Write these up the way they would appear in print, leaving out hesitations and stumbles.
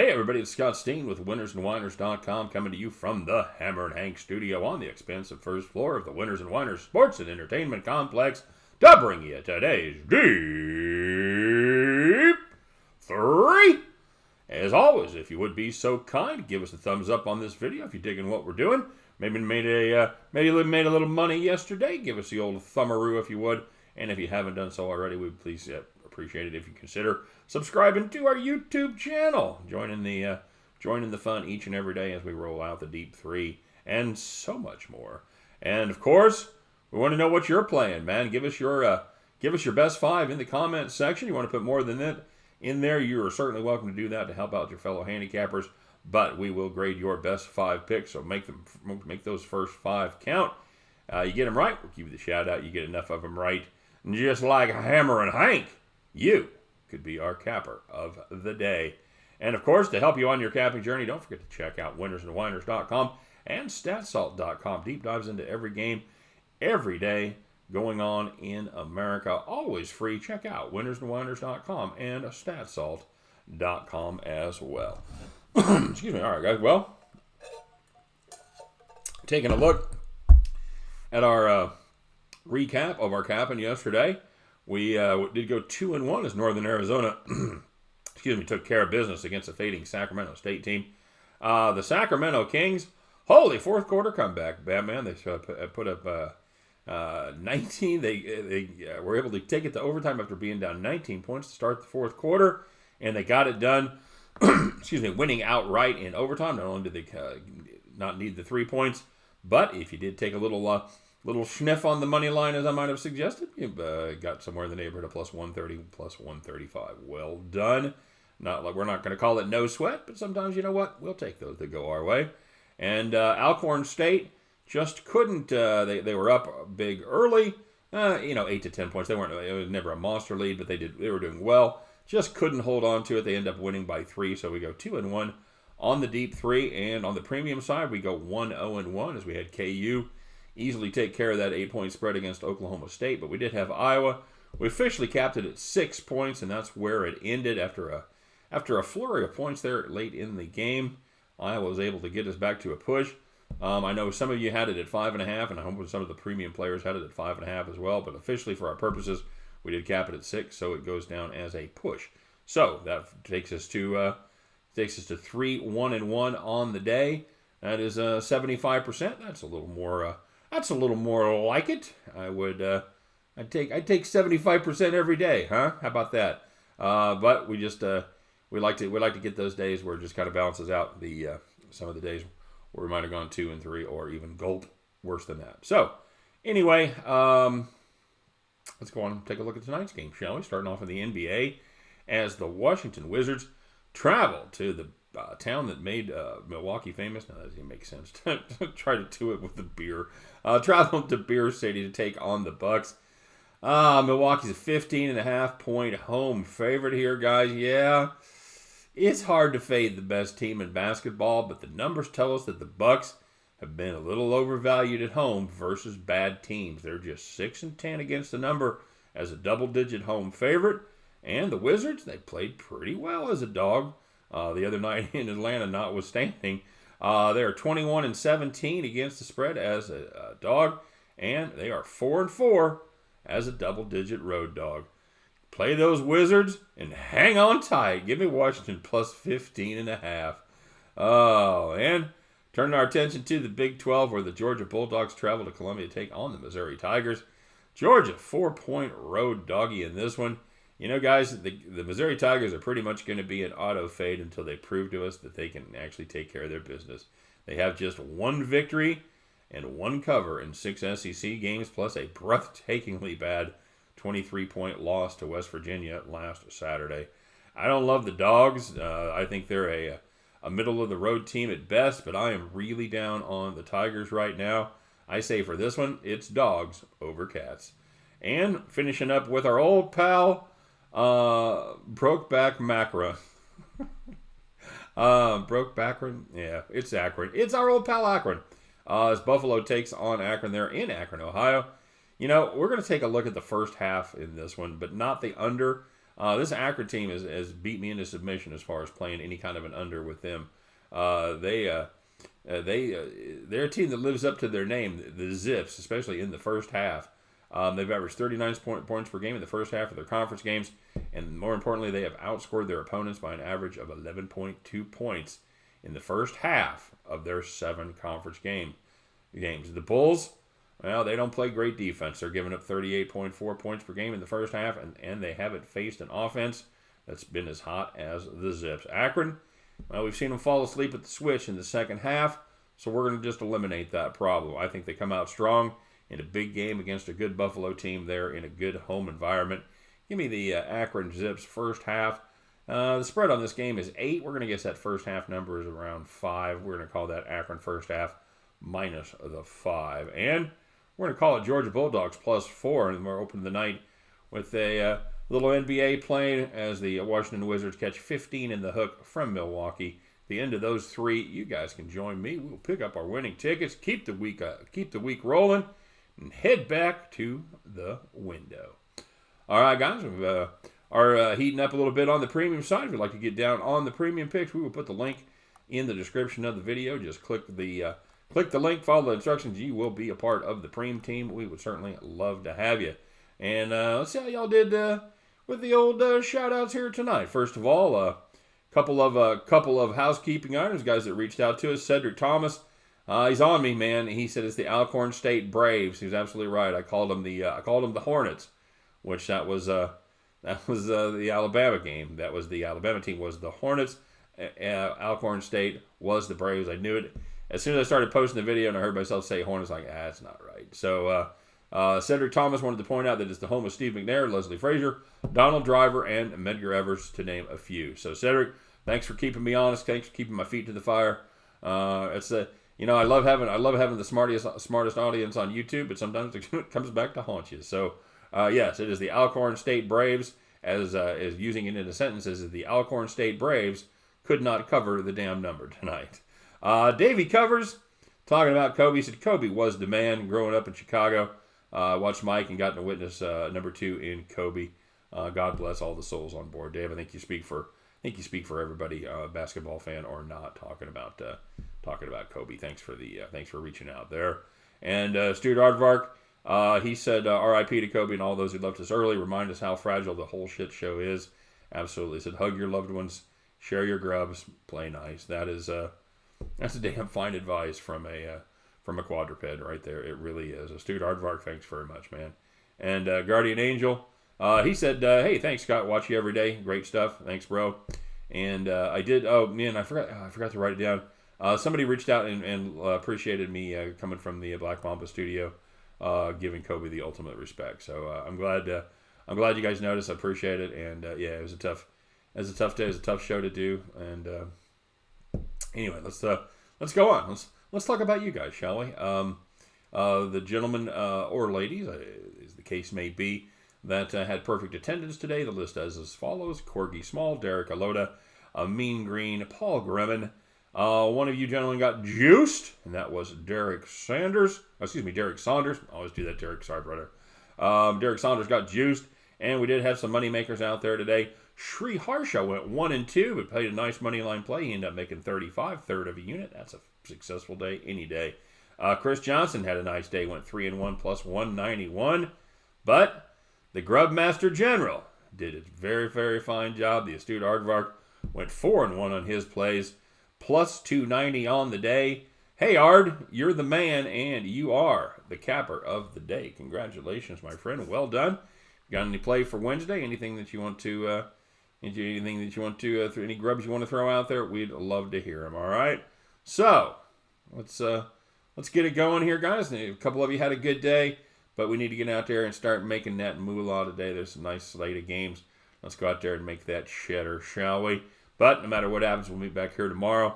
Hey everybody, it's Scott Steen with winnersandwhiners.com coming to you from the Hammer and Hank studio on the expansive first floor of the Winners and Whiners Sports and Entertainment Complex to bring you today's Deep-3. As always, if you would be so kind, give us a thumbs up on this video if you're digging what we're doing. Maybe made a little money yesterday. Give us the old thumbaroo if you would. And if you haven't done so already, we'd please appreciate it if you consider subscribing to our YouTube channel. Joining the fun each and every day as we roll out the Deep-3 and so much more. And of course, we want to know what you're playing, man. Give us your best five in the comments section. You want to put more than that in there, you are certainly welcome to do that to help out your fellow handicappers. But we will grade your best five picks, so make those first five count. You get them right, we'll give you the shout out. You get enough of them right, and just like Hammer and Hank, you could be our capper of the day. And of course, to help you on your capping journey, don't forget to check out winnersandwhiners.com and statsalt.com. Deep dives into every game, every day going on in America. Always free. Check out winnersandwhiners.com and statsalt.com as well. Excuse me. All right, guys. Well, taking a look at our recap of our capping yesterday. We did go 2-1 as Northern Arizona took care of business against the fading Sacramento State team. The Sacramento Kings, holy fourth quarter comeback, Batman. They put up 19. They were able to take it to overtime after being down 19 points to start the fourth quarter, and they got it done. Winning outright in overtime. Not only did they not need the 3 points, but if you did take a little sniff on the money line, as I might have suggested, you got somewhere in the neighborhood of plus 130, plus 135. Well done. We're not going to call it no sweat, but sometimes, you know what, we'll take those that go our way. And Alcorn State just couldn't. They were up big early, 8 to 10 points. It was never a monster lead, but they were doing well. Just couldn't hold on to it. They end up winning by 3, so we go 2-1 on the Deep-3, and on the premium side, we go 1-0-1 as we had KU easily take care of that 8-point spread against Oklahoma State, but we did have Iowa. We officially capped it at 6 points, and that's where it ended after a flurry of points there late in the game. Iowa was able to get us back to a push. I know some of you had it at 5.5, and I hope some of the premium players had it at 5.5 as well, but officially for our purposes, we did cap it at 6, so it goes down as a push. So that takes us to 3-1-1 on the day. That is 75%. That's a little more. That's a little more like it. I'd take 75% every day, huh? How about that? But we like to get those days where it just kind of balances out the some of the days where we might have gone 2 and 3 or even gulp worse than that. So anyway, let's go on and take a look at tonight's game, shall we? Starting off in the NBA, as the Washington Wizards travel to the town that made Milwaukee famous. Now, that doesn't make sense. Try to do it with the beer. Travel to Beer City to take on the Bucks. Milwaukee's a 15.5 point home favorite here, guys. Yeah, it's hard to fade the best team in basketball, but the numbers tell us that the Bucks have been a little overvalued at home versus bad teams. They're just 6-10 against the number as a double-digit home favorite. And the Wizards, they played pretty well as a dog the other night in Atlanta, notwithstanding. They're 21-17 against the spread as a dog, and they are 4-4 as a double-digit road dog. Play those Wizards and hang on tight. Give me Washington plus 15.5. Oh, and turning our attention to the Big 12, where the Georgia Bulldogs travel to Columbia to take on the Missouri Tigers. Georgia, 4-point road doggy in this one. You know, guys, the Missouri Tigers are pretty much going to be an auto fade until they prove to us that they can actually take care of their business. They have just 1 victory and 1 cover in 6 SEC games, plus a breathtakingly bad 23-point loss to West Virginia last Saturday. I don't love the Dogs. I think they're a middle-of-the-road team at best, but I am really down on the Tigers right now. I say for this one, it's Dogs over Cats. And finishing up with our old pal, Brokeback Macra. Brokeback, yeah, it's Akron. It's our old pal Akron. As Buffalo takes on Akron there in Akron, Ohio. You know, we're going to take a look at the first half in this one, but not the under. This Akron team has beat me into submission as far as playing any kind of an under with them. They're a team that lives up to their name, the Zips, especially in the first half. They've averaged 39 points per game in the first half of their conference games, and more importantly, they have outscored their opponents by an average of 11.2 points in the first half of their 7 conference games. The Bulls, well, they don't play great defense. They're giving up 38.4 points per game in the first half, and they haven't faced an offense that's been as hot as the Zips. Akron, well, we've seen them fall asleep at the switch in the second half, so we're going to just eliminate that problem. I think they come out strong in a big game against a good Buffalo team there in a good home environment. Give me the Akron Zips first half. The spread on this game is 8. We're going to guess that first half number is around 5. We're going to call that Akron first half minus the 5. And we're going to call it Georgia Bulldogs plus 4. And we're opening the night with a little NBA playing as the Washington Wizards catch 15 in the hook from Milwaukee. The end of those 3, you guys can join me. We'll pick up our winning tickets, keep the week rolling, and head back to the window. All right, guys, we are heating up a little bit on the premium side. If you'd like to get down on the premium picks, we will put the link in the description of the video. Just click the link, follow the instructions. You will be a part of the premium team. We would certainly love to have you. And let's see how y'all did with the old shout-outs here tonight. First of all, a couple of housekeeping items, guys that reached out to us. Cedric Thomas. He's on me, man. He said it's the Alcorn State Braves. He's absolutely right. I called them the Hornets, which that was the Alabama game. That was the Alabama team was the Hornets. Alcorn State was the Braves. I knew it as soon as I started posting the video, and I heard myself say Hornets. Like, that's not right. So Cedric Thomas wanted to point out that it's the home of Steve McNair, Leslie Frazier, Donald Driver, and Medgar Evers, to name a few. So Cedric, thanks for keeping me honest. Thanks for keeping my feet to the fire. I love having the smartest audience on YouTube, but sometimes it comes back to haunt you. So, yes, it is the Alcorn State Braves, as using it in a sentence, as the Alcorn State Braves could not cover the damn number tonight. Davey Covers, talking about Kobe, said Kobe was the man growing up in Chicago. Watched Mike and got to witness number 2 in Kobe. God bless all the souls on board, Dave. I think you speak for everybody, basketball fan or not, talking about Kobe. Thanks for reaching out there. And Stuart Aardvark, he said R.I.P. to Kobe and all those who left us early. Remind us how fragile the whole shit show is. Absolutely. He said hug your loved ones, share your grubs, play nice. That's a damn fine advice from a quadruped right there. It really is. Stuart Aardvark, thanks very much, man. And Guardian Angel, he said, hey, thanks, Scott. Watch you every day. Great stuff. Thanks, bro. And I did. Oh man, I forgot to write it down. Somebody reached out and appreciated me coming from the Black Mamba studio, giving Kobe the ultimate respect. So I'm glad you guys noticed. I appreciate it. And yeah, it was a tough day. It was a tough show to do. And anyway, let's go on. Let's talk about you guys, shall we? The gentlemen or ladies, as the case may be, that had perfect attendance today. The list is as follows: Corgi Small, Derek Alota, Mean Green, Paul Gremmen. One of you gentlemen got juiced, and that was Derek Saunders. I always do that, Derek. Sorry, brother. Derek Saunders got juiced, and we did have some money makers out there today. Sri Harsha went 1-2, but played a nice money line play. He ended up making 35, third of a unit. That's a successful day any day. Chris Johnson had a nice day, went 3-1 plus 191. But the Grub Master General did a very, very fine job. The astute Aardvark went 4-1 on his plays, plus 290 on the day. Hey, Ard, you're the man, and you are the capper of the day. Congratulations, my friend. Well done. Got any play for Wednesday? Anything that you want to, any grubs you want to throw out there? We'd love to hear them. All right. So let's get it going here, guys. A couple of you had a good day, but we need to get out there and start making that moolah today. There's a nice slate of games. Let's go out there and make that cheddar, shall we? But no matter what happens, we'll meet back here tomorrow,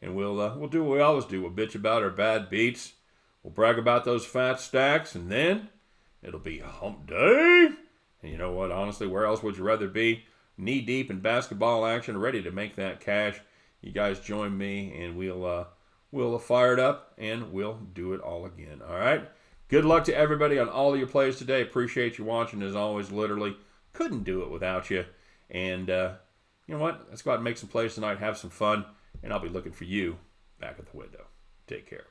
and we'll do what we always do. We'll bitch about our bad beats. We'll brag about those fat stacks, and then it'll be hump day. And you know what? Honestly, where else would you rather be? Knee deep in basketball action, ready to make that cash. You guys join me, and we'll fire it up, and we'll do it all again. All right? Good luck to everybody on all of your plays today. Appreciate you watching, as always. Literally couldn't do it without you. And you know what? Let's go out and make some plays tonight, have some fun, and I'll be looking for you back at the window. Take care.